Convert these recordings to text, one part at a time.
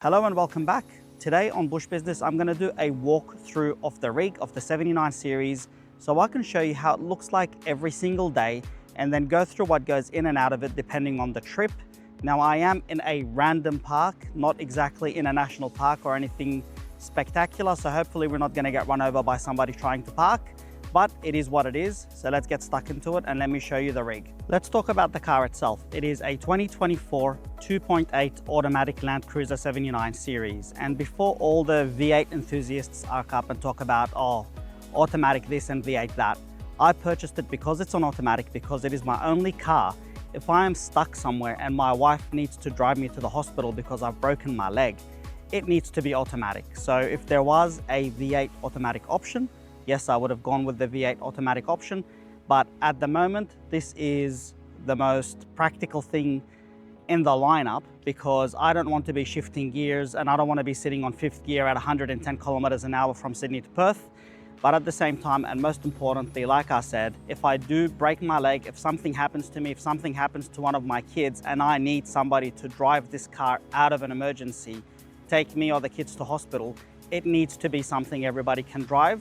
Hello and welcome back. Today on Bush Business, I'm going to do a walkthrough of the rig of the 79 series so I can show you how it looks like every single day and then go through what goes in and out of it depending on the trip. Now I am in a random park, not exactly in a national park or anything spectacular, so hopefully we're not going to get run over by somebody trying to park. But it is what it is, so let's get stuck into it and let me show you the rig. Let's talk about the car itself. It is a 2024 2.8 automatic LandCruiser 79 series. And before all the V8 enthusiasts arc up and talk about, oh, automatic this and V8 that, I purchased it because it's an automatic, because it is my only car. If I am stuck somewhere and my wife needs to drive me to the hospital because I've broken my leg, it needs to be automatic. So if there was a V8 automatic option, yes, I would have gone with the V8 automatic option, but at the moment, this is the most practical thing in the lineup because I don't want to be shifting gears and I don't want to be sitting on fifth gear at 110 kilometers an hour from Sydney to Perth. But at the same time, and most importantly, like I said, if I do break my leg, if something happens to me, if something happens to one of my kids and I need somebody to drive this car out of an emergency, take me or the kids to hospital, it needs to be something everybody can drive.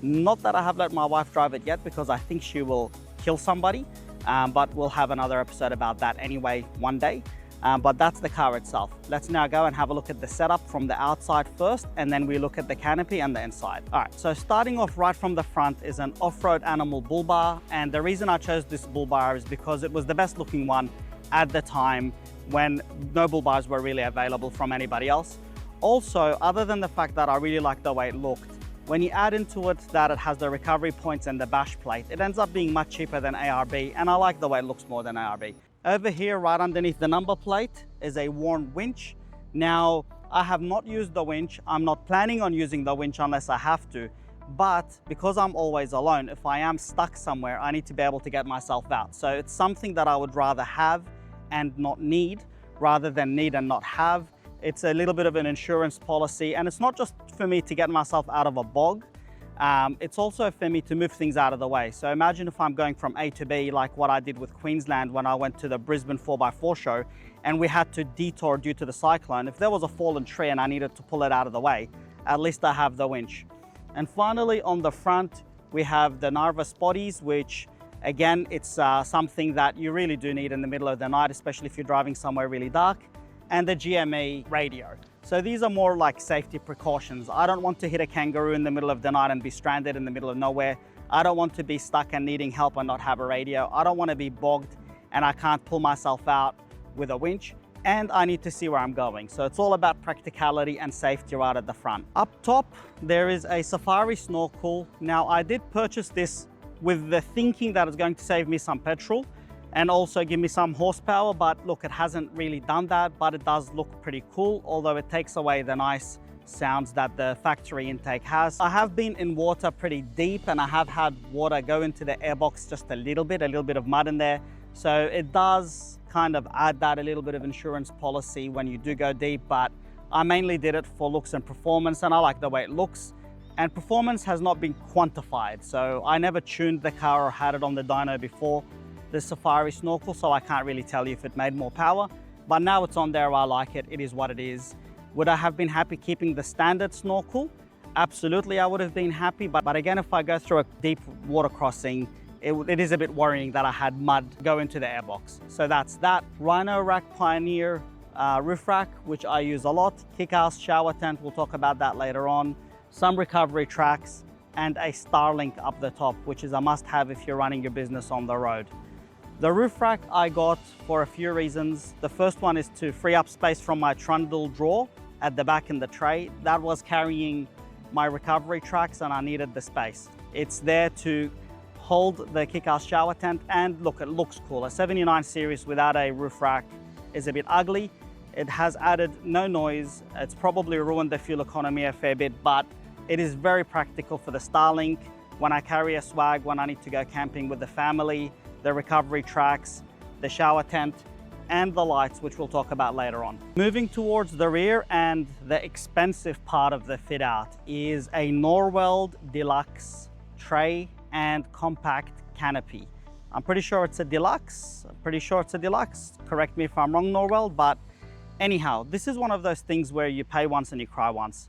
Not that I have let my wife drive it yet because I think she will kill somebody, but we'll have another episode about that anyway one day. But that's the car itself. Let's now go and have a look at the setup from the outside first, and then we look at the canopy and the inside. All right, so starting off right from the front is an off-road animal bull bar. And the reason I chose this bull bar is because it was the best looking one at the time when no bull bars were really available from anybody else. Also, other than the fact that I really liked the way it looked, when you add into it that it has the recovery points and the bash plate, it ends up being much cheaper than ARB, and I like the way it looks more than ARB. Over here, right underneath the number plate, is a worn winch. Now, I have not used the winch. I'm not planning on using the winch unless I have to, but because I'm always alone, if I am stuck somewhere, I need to be able to get myself out. So it's something that I would rather have and not need, rather than need and not have. It's a little bit of an insurance policy, and it's not just for me to get myself out of a bog, it's also for me to move things out of the way. So imagine if I'm going from A to B, like what I did with Queensland when I went to the Brisbane 4x4 show and we had to detour due to the cyclone. If there was a fallen tree and I needed to pull it out of the way, at least I have the winch. And finally, on the front, we have the Narva Spotties, which again, it's something that you really do need in the middle of the night, especially if you're driving somewhere really dark, and the GME radio. So these are more like safety precautions. I don't want to hit a kangaroo in the middle of the night and be stranded in the middle of nowhere. I don't want to be stuck and needing help and not have a radio. I don't want to be bogged and I can't pull myself out with a winch, and I need to see where I'm going. So it's all about practicality and safety right at the front. Up top, there is a Safari snorkel. Now, I did purchase this with the thinking that it's going to save me some petrol and also give me some horsepower, but look, it hasn't really done that, but it does look pretty cool, although it takes away the nice sounds that the factory intake has. I have been in water pretty deep and I have had water go into the airbox just a little bit of mud in there. So it does kind of add that a little bit of insurance policy when you do go deep, but I mainly did it for looks and performance, and I like the way it looks. And performance has not been quantified, so I never tuned the car or had it on the dyno before the Safari snorkel, so I can't really tell you if it made more power, but now it's on there, I like it, it is what it is. Would I have been happy keeping the standard snorkel? Absolutely, I would have been happy, but again, if I go through a deep water crossing, it is a bit worrying that I had mud go into the airbox. So that's that. Rhino Rack Pioneer roof rack, which I use a lot. Kick-ass shower tent, we'll talk about that later on. Some recovery tracks, and a Starlink up the top, which is a must-have if you're running your business on the road. The roof rack I got for a few reasons. The first one is to free up space from my trundle drawer at the back in the tray. That was carrying my recovery tracks and I needed the space. It's there to hold the kick-ass shower tent, and look, it looks cool. A 79 series without a roof rack is a bit ugly. It has added no noise. It's probably ruined the fuel economy a fair bit, but it is very practical for the Starlink, when I carry a swag, when I need to go camping with the family, the recovery tracks, the shower tent, and the lights, which we'll talk about later on. Moving towards the rear and the expensive part of the fit out is a Norweld Deluxe tray and compact canopy. I'm pretty sure it's a deluxe. Correct me if I'm wrong, Norweld, but Anyhow, this is one of those things where you pay once and you cry once.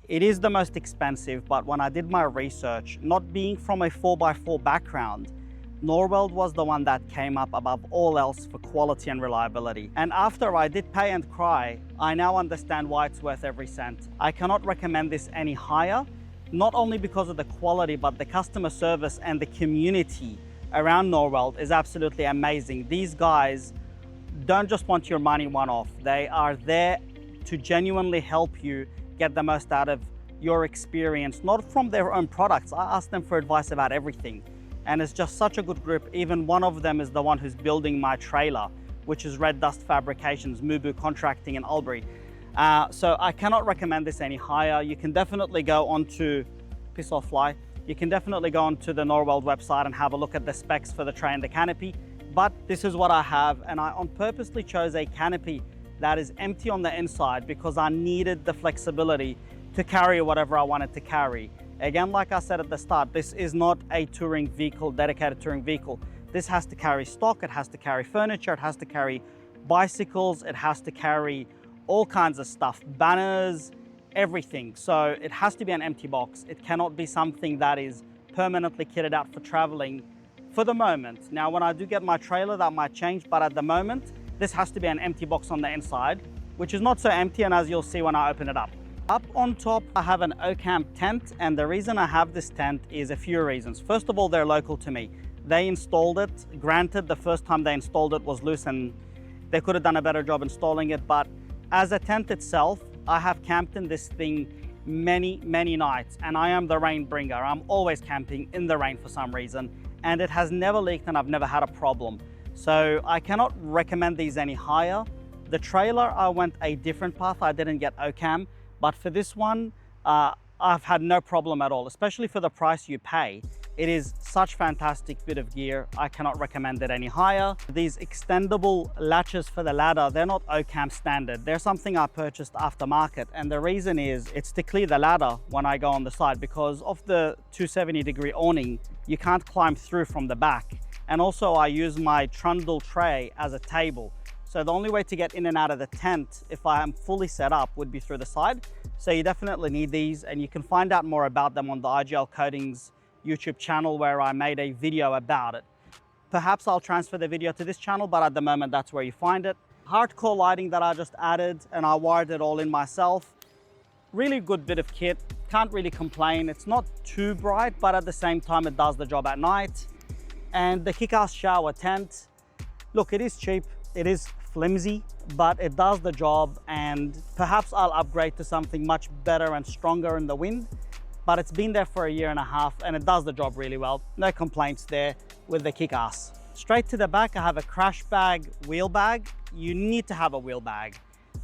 It is the most expensive, but when I did my research, not being from a 4x4 background, Norweld was the one that came up above all else for quality and reliability. And after I did pay and cry, I now understand why it's worth every cent. I cannot recommend this any higher, not only because of the quality, but the customer service and the community around Norweld is absolutely amazing. These guys don't just want your money one-off. They are there to genuinely help you get the most out of your experience, not from their own products. I ask them for advice about everything. And it's just such a good group. Even one of them is the one who's building my trailer, which is Red Dust Fabrications, Mubu Contracting in Albury. So I cannot recommend this any higher. You can definitely go onto, piss off fly, you can definitely go onto the Norweld website and have a look at the specs for the tray and the canopy. But this is what I have, and I on purposely chose a canopy that is empty on the inside because I needed the flexibility to carry whatever I wanted to carry. Again, like I said at the start, this is not a touring vehicle, dedicated touring vehicle. This has to carry stock, it has to carry furniture, it has to carry bicycles, it has to carry all kinds of stuff, banners, everything. So it has to be an empty box. It cannot be something that is permanently kitted out for traveling for the moment. Now, when I do get my trailer, that might change, but at the moment, this has to be an empty box on the inside, which is not so empty, and as you'll see when I open it up. Up on top, I have an Ocamp tent, and the reason I have this tent is a few reasons. First of all, they're local to me. They installed it. Granted, the first time they installed it was loose and they could have done a better job installing it, but as a tent itself, I have camped in this thing many, many nights, and I am the rain bringer. I'm always camping in the rain for some reason, and it has never leaked and I've never had a problem. So I cannot recommend these any higher. The trailer, I went a different path. I didn't get Ocam, but for this one, I've had no problem at all, especially for the price you pay. It is such fantastic bit of gear. I cannot recommend it any higher. These extendable latches for the ladder, they're not Ocam standard. They're something I purchased aftermarket. And the reason is it's to clear the ladder when I go on the side, because of the 270-degree awning, you can't climb through from the back. And also I use my trundle tray as a table. So the only way to get in and out of the tent, if I am fully set up, would be through the side. So you definitely need these, and you can find out more about them on the IGL Coatings YouTube channel, where I made a video about it. Perhaps I'll transfer the video to this channel, but at the moment that's where you find it. Hardcore lighting that I just added, and I wired it all in myself. Really good bit of kit, can't really complain. It's not too bright, but at the same time it does the job at night. And the kick-ass shower tent, look, it is cheap, it is flimsy, but it does the job, and perhaps I'll upgrade to something much better and stronger in the wind. But it's been there for a year and a half and it does the job really well. No complaints there with the kick-ass. Straight to the back, I have a crash bag, wheel bag. You need to have a wheel bag.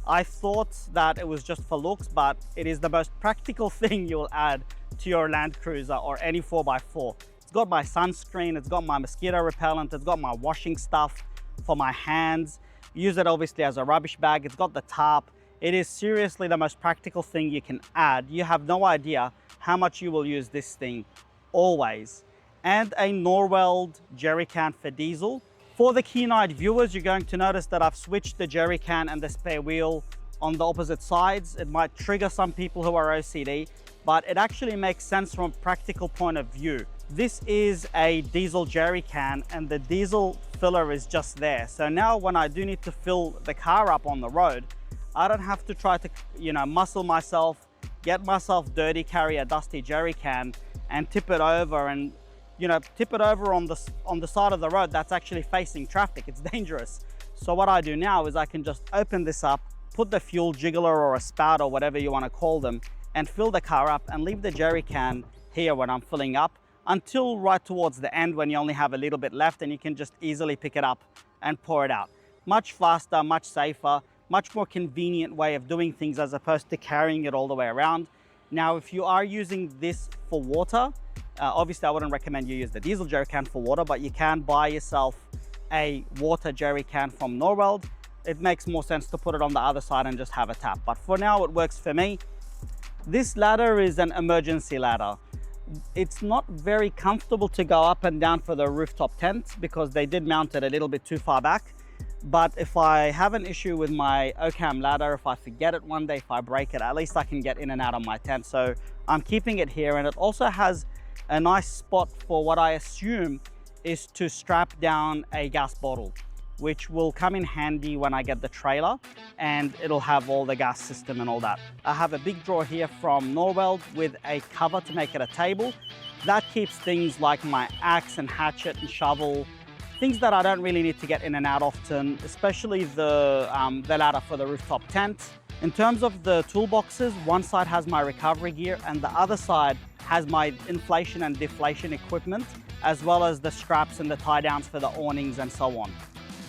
I thought that it was just for looks, but it is the most practical thing you'll add to your LandCruiser or any 4x4. It's got my sunscreen, it's got my mosquito repellent, it's got my washing stuff for my hands. Use it obviously as a rubbish bag. It's got the tarp. It is seriously the most practical thing you can add. You have no idea how much you will use this thing, always. And a Norweld jerry can for diesel. For the keen eyed viewers, you're going to notice that I've switched the jerry can and the spare wheel on the opposite sides. It might trigger some people who are OCD, but it actually makes sense from a practical point of view. This is a diesel jerry can and the diesel filler is just there. So now when I do need to fill the car up on the road, I don't have to try to, muscle myself, get myself dirty, carry a dusty jerry can and tip it over and, tip it over on the side of the road that's actually facing traffic. It's dangerous. So what I do now is I can just open this up, put the fuel jiggler or a spout or whatever you want to call them, and fill the car up and leave the jerry can here when I'm filling up until right towards the end when you only have a little bit left and you can just easily pick it up and pour it out. Much faster, much safer, much more convenient way of doing things as opposed to carrying it all the way around. Now, if you are using this for water, obviously I wouldn't recommend you use the diesel jerry can for water, but you can buy yourself a water jerry can from Norweld. It makes more sense to put it on the other side and just have a tap. But for now, it works for me. This ladder is an emergency ladder. It's not very comfortable to go up and down for the rooftop tent because they did mount it a little bit too far back. But if I have an issue with my Ocam ladder, if I forget it one day, if I break it, at least I can get in and out of my tent. So I'm keeping it here, and it also has a nice spot for what I assume is to strap down a gas bottle, which will come in handy when I get the trailer, and it'll have all the gas system and all that. I have a big drawer here from Norweld with a cover to make it a table. That keeps things like my axe and hatchet and shovel, things that I don't really need to get in and out often, especially the ladder for the rooftop tent. In terms of the toolboxes, one side has my recovery gear and the other side has my inflation and deflation equipment, as well as the straps and the tie downs for the awnings and so on.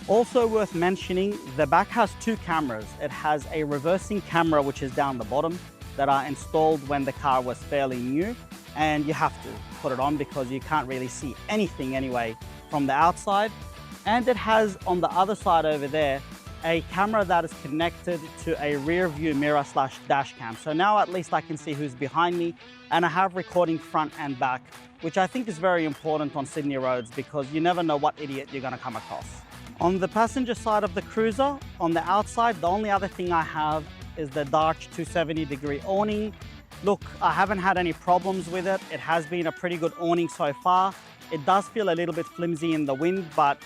Also worth mentioning, the back has two cameras. It has a reversing camera, which is down the bottom, that I installed when the car was fairly new, and you have to put it on because you can't really see anything anyway from the outside. And it has on the other side over there a camera that is connected to a rear view mirror / dash cam. So now at least I can see who's behind me, and I have recording front and back, which I think is very important on Sydney roads because you never know what idiot you're gonna come across. On the passenger side of the Cruiser, on the outside, the only other thing I have is the Darch 270-degree awning. Look, I haven't had any problems with it. It has been a pretty good awning so far. It does feel a little bit flimsy in the wind, but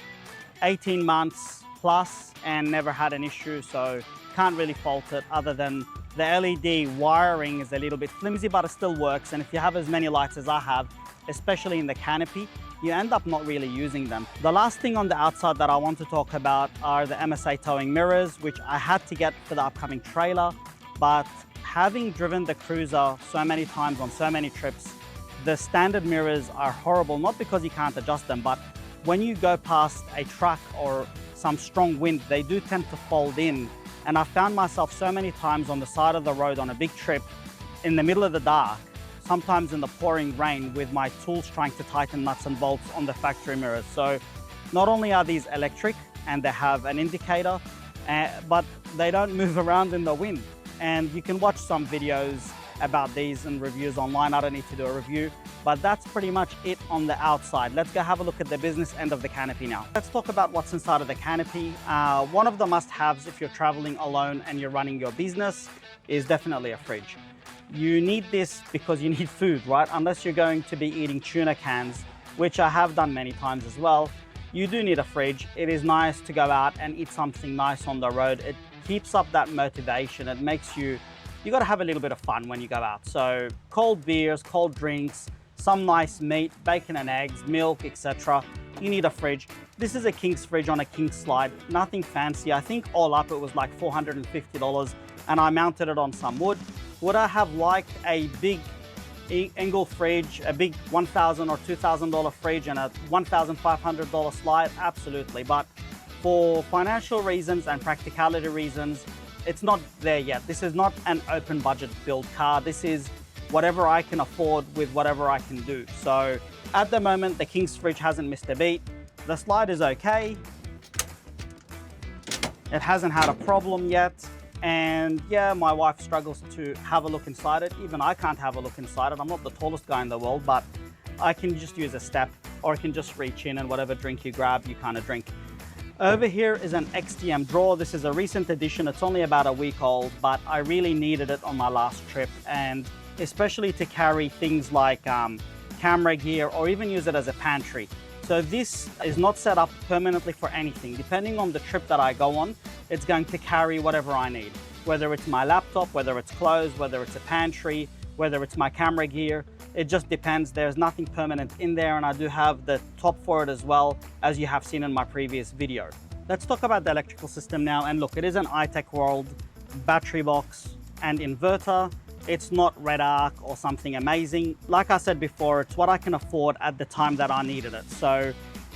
18 months plus and never had an issue, so can't really fault it other than the LED wiring is a little bit flimsy, but it still works. And if you have as many lights as I have, especially in the canopy, you end up not really using them. The last thing on the outside that I want to talk about are the MSA towing mirrors, which I had to get for the upcoming trailer, but having driven the Cruiser so many times on so many trips, the standard mirrors are horrible, not because you can't adjust them, but when you go past a truck or some strong wind, they do tend to fold in. And I found myself so many times on the side of the road on a big trip in the middle of the dark, sometimes in the pouring rain, with my tools trying to tighten nuts and bolts on the factory mirrors. So not only are these electric and they have an indicator, but they don't move around in the wind. And you can watch some videos about these and reviews online. I don't need to do a review, but that's pretty much it on the outside. Let's go have a look at the business end of the canopy now. Let's talk about what's inside of the canopy. One of the must-haves if you're traveling alone and you're running your business is definitely a fridge. You need this because you need food, right? Unless you're going to be eating tuna cans, which I have done many times as well. You do need a fridge. It is nice to go out and eat something nice on the road. It keeps up that motivation. It makes you got to have a little bit of fun when you go out. So cold beers, cold drinks, some nice meat, bacon and eggs, milk, etc. You need a fridge. This is a King's fridge on a King's slide, nothing fancy. I think all up it was like $450, and I mounted it on some wood. Would I have liked a big Engel fridge, a big $1,000 or $2,000 fridge and a $1,500 slide? Absolutely, but for financial reasons and practicality reasons, it's not there yet. This is not an open budget build car. This is whatever I can afford with whatever I can do. So at the moment, the King's fridge hasn't missed a beat. The slide is okay. It hasn't had a problem yet. And yeah, my wife struggles to have a look inside it. Even I can't have a look inside it. I'm not the tallest guy in the world, but I can just use a step, or I can just reach in and whatever drink you grab, you kind of drink. Over here is an XTM drawer. This is a recent addition. It's only about a week old, but I really needed it on my last trip, and especially to carry things like camera gear or even use it as a pantry. So this is not set up permanently for anything. Depending on the trip that I go on, it's going to carry whatever I need, whether it's my laptop, whether it's clothes, whether it's a pantry, whether it's my camera gear. It just depends. There's nothing permanent in there, and I do have the top for it as well, as you have seen in my previous video. Let's talk about the electrical system now. And look, it is an iTech World battery box and inverter. It's not Red Arc or something amazing. Like I said before, it's what I can afford at the time that I needed it. So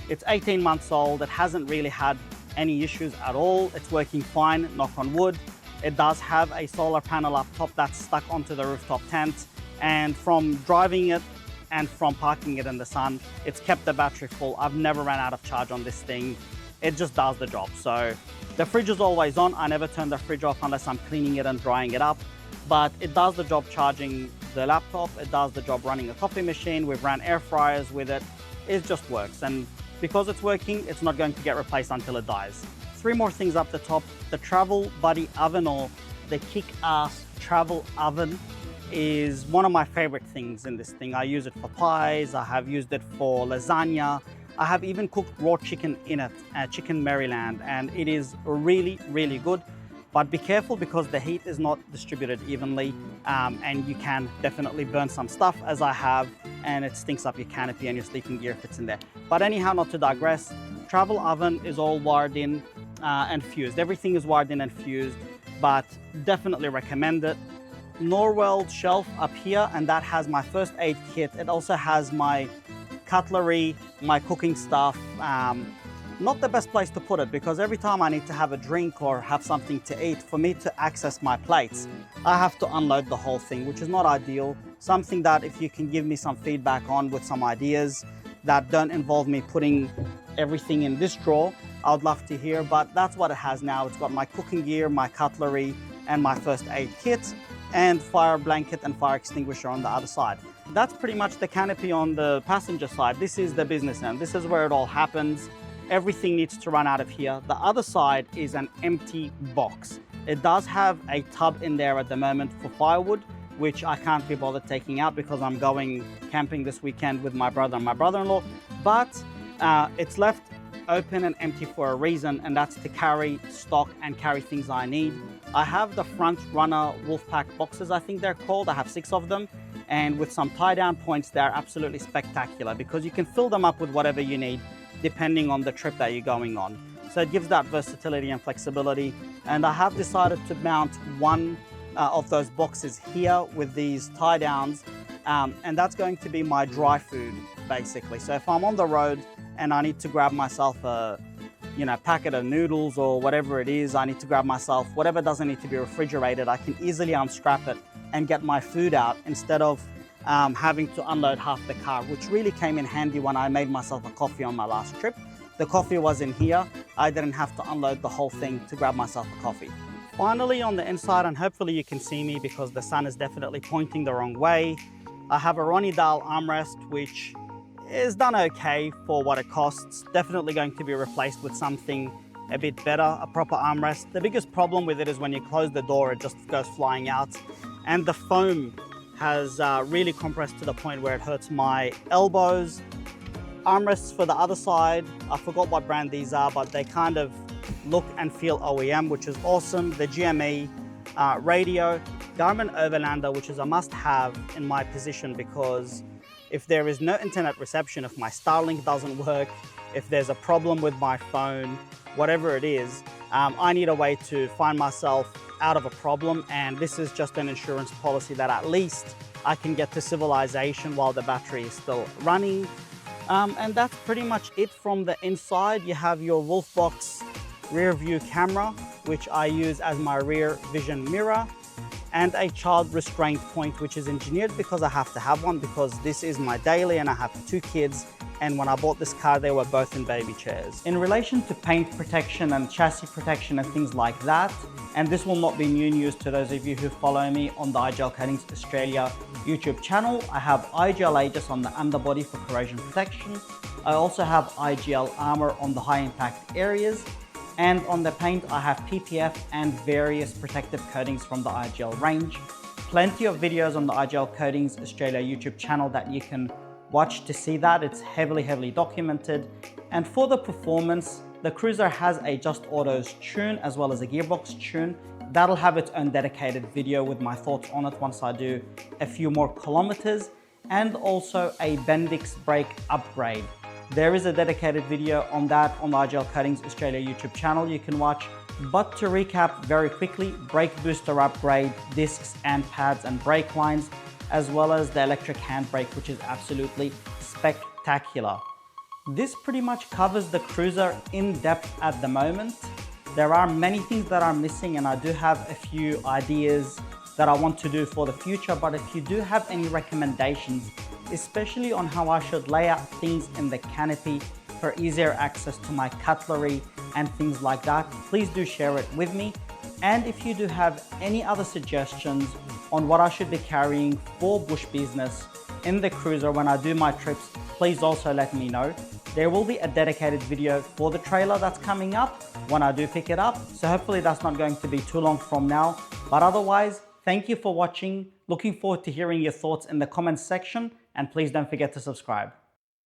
it's 18 months old. It hasn't really had any issues at all. It's working fine, knock on wood. It does have a solar panel up top that's stuck onto the rooftop tent. And from driving it and from parking it in the sun, it's kept the battery full. I've never ran out of charge on this thing. It just does the job. So the fridge is always on. I never turn the fridge off unless I'm cleaning it and drying it up. But it does the job charging the laptop. It does the job running a coffee machine. We've ran air fryers with it. It just works. And because it's working, it's not going to get replaced until it dies. three more things up the top. The Travel Buddy oven, or the kick-ass travel oven, is one of my favorite things in this thing. I use it for pies, I have used it for lasagna, I have even cooked raw chicken in it, chicken Maryland, and it is really, really good. But be careful because the heat is not distributed evenly, and you can definitely burn some stuff, as I have, and it stinks up your canopy and your sleeping gear if it's in there. But anyhow, not to digress, travel oven is all wired in and fused. Everything is wired in and fused, but definitely recommend it. Norwell shelf up here, and that has my first aid kit. It also has my cutlery, my cooking stuff. Not the best place to put it, because every time I need to have a drink or have something to eat, for me to access my plates, I have to unload the whole thing, which is not ideal. Something that if you can give me some feedback on with some ideas that don't involve me putting everything in this drawer, I would love to hear, but that's what it has now. It's got my cooking gear, my cutlery, and my first aid kit, and fire blanket and fire extinguisher on the other side. That's pretty much the canopy on the passenger side. This is the business end. This is where it all happens. Everything needs to run out of here. The other side is an empty box. It does have a tub in there at the moment for firewood, which I can't be bothered taking out because I'm going camping this weekend with my brother and my brother-in-law. But it's left open and empty for a reason, and that's to carry stock and carry things I need. I have the front runner Wolfpack boxes, I think they're called. I have 6 of them, and with some tie down points, they're absolutely spectacular because you can fill them up with whatever you need depending on the trip that you're going on. So it gives that versatility and flexibility. And I have decided to mount one of those boxes here with these tie downs, and that's going to be my dry food basically. So if I'm on the road and I need to grab myself a packet of noodles or whatever it is, I need to grab myself whatever doesn't need to be refrigerated, I can easily unstrap it and get my food out instead of having to unload half the car, which really came in handy when I made myself a coffee on my last trip. The coffee was in here. I didn't have to unload the whole thing to grab myself a coffee. Finally, on the inside, and hopefully you can see me because the sun is definitely pointing the wrong way, I have a Ronnie Dahl armrest, which is done okay for what it costs. Definitely going to be replaced with something a bit better, a proper armrest. The biggest problem with it is when you close the door, it just goes flying out, and the foam has really compressed to the point where it hurts my elbows. Armrests for the other side, I forgot what brand these are, but they kind of look and feel OEM, which is awesome. The GME radio, Garmin Overlander, which is a must-have in my position, because if there is no internet reception, if my Starlink doesn't work, if there's a problem with my phone, whatever it is, I need a way to find myself out of a problem, and this is just an insurance policy that at least I can get to civilization while the battery is still running. And that's pretty much it from the inside. You have your Wolfbox rear view camera, which I use as my rear vision mirror, and a child restraint point, which is engineered because I have to have one, because this is my daily and I have 2 kids. And when I bought this car, they were both in baby chairs. In relation to paint protection and chassis protection and things like that, and this will not be new news to those of you who follow me on the IGL Coatings Australia YouTube channel, I have IGL Aegis on the underbody for corrosion protection. I also have IGL Armor on the high impact areas. And on the paint, I have PPF and various protective coatings from the IGL range. Plenty of videos on the IGL Coatings Australia YouTube channel that you can watch to see that. It's heavily documented. And for the performance, the Cruiser has a Just Autos tune as well as a gearbox tune. That'll have its own dedicated video with my thoughts on it once I do a few more kilometers, and also a Bendix brake upgrade. There is a dedicated video on that on the IGL Coatings Australia YouTube channel you can watch. But to recap very quickly, brake booster upgrade, discs and pads and brake lines, as well as the electric handbrake, which is absolutely spectacular. This pretty much covers the Cruiser in depth at the moment. There are many things that are missing, and I do have a few ideas that I want to do for the future. But if you do have any recommendations, especially on how I should lay out things in the canopy for easier access to my cutlery and things like that, please do share it with me. And if you do have any other suggestions on what I should be carrying for bush business in the Cruiser when I do my trips, please also let me know. There will be a dedicated video for the trailer that's coming up when I do pick it up. So hopefully that's not going to be too long from now. But otherwise, thank you for watching. Looking forward to hearing your thoughts in the comments section, and please don't forget to subscribe.